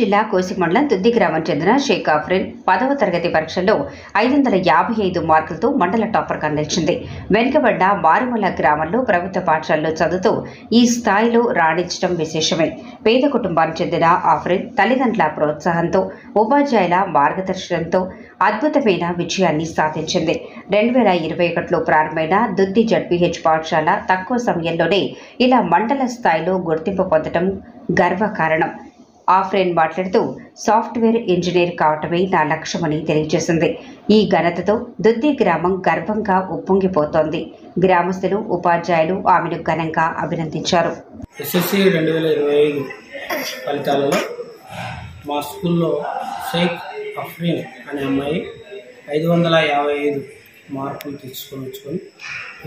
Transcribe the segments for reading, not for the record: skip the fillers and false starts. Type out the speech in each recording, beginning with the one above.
జిల్లా కోసి మండలం దుద్ది గ్రామం చెందిన షేక్ ఆఫ్రిన్ 10వ తరగతి పరీక్షల్లో 555 మార్కులతో మండల టాపర్గా నిలిచింది. వెనుకబడ్డ మారుమూల గ్రామంలో ప్రభుత్వ పాఠశాలలో చదువుతూ ఈ స్థాయిలో రాణించడం విశేషమే. పేద కుటుంబానికి చెందిన ఆఫ్రిన్ తల్లిదండ్రుల ప్రోత్సాహంతో, ఉపాధ్యాయుల మార్గదర్శనంతో అద్భుతమైన విజయాన్ని సాధించింది. 2021లో ప్రారంభమైన దుద్ది జడ్పీహెచ్ పాఠశాల తక్కువ సమయంలోనే ఇలా మండల స్థాయిలో గుర్తింపు పొందడం గర్వకారణం. ఆఫ్రిన్ మాట్లాడుతూ సాఫ్ట్వేర్ ఇంజనీర్ కావటమే నా లక్ష్యమని తెలియజేసింది. ఈ ఘనతతో దుద్ది గ్రామం గర్వంగా ఉప్పొంగిపోతోంది. గ్రామస్తులు, ఉపాధ్యాయులు ఆమెను ఘనంగా అభినందించారు. SSC 2025 ఫలితాలలో మా స్కూల్లో షేక్ ఆఫ్రిన్ అనే అమ్మాయి 555 మార్కులు తెచ్చుకొని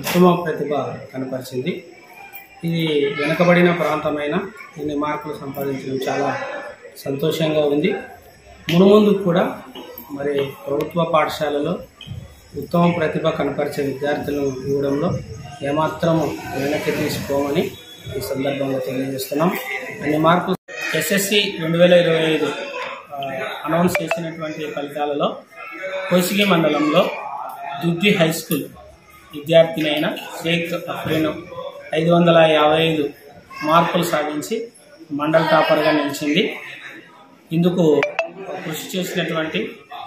ఉత్తమ ప్రతిభ కనపరిచింది. ఇది వెనుకబడిన ప్రాంతమైన ఇన్ని మార్కులు సంపాదించడం చాలా సంతోషంగా ఉంది. మునుముందు కూడా మరి ప్రభుత్వ పాఠశాలలో ఉత్తమ ప్రతిభ కనపరిచే విద్యార్థులను ఇవ్వడంలో ఏమాత్రము వెనక్కి తీసుకోమని ఈ సందర్భంగా తెలియజేస్తున్నాం. అన్ని మార్కులు SSC 2025 అనౌన్స్ చేసినటువంటి ఫలితాలలో కోసిగి మండలంలో దుద్ది హై స్కూల్ విద్యార్థిని అయిన షేక్ ఆఫ్రిన్ 555 మార్కులు సాధించి మండల్ టాపర్గా నిలిచింది. ఇందుకు కృషి చేసినటువంటి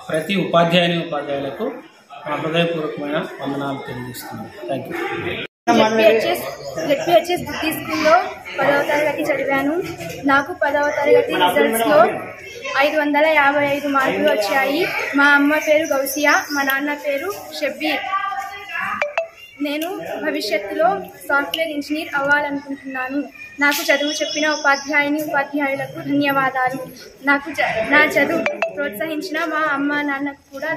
ప్రతి ఉపాధ్యాయులకు మా హృదయపూర్వకమైన వందనాలు తెలియజేస్తున్నాను. Thank you. జెడ్పీహెచ్ఎస్ దుద్ది స్కూల్లో 10వ తరగతి చదివాను. నాకు 10వ తరగతి రిజల్ట్స్లో 555 మార్కులు వచ్చాయి. మా అమ్మ పేరు గౌసియా, మా నాన్న పేరు షబ్బీర్. నేను భవిష్యత్తులో సాఫ్ట్వేర్ ఇంజనీర్ అవ్వాలనుకుంటున్నాను. నాకు చదువు చెప్పిన ఉపాధ్యాయులకు ధన్యవాదాలు. నాకు నా చదువు ప్రోత్సహించిన మా అమ్మ నాన్నకు కూడా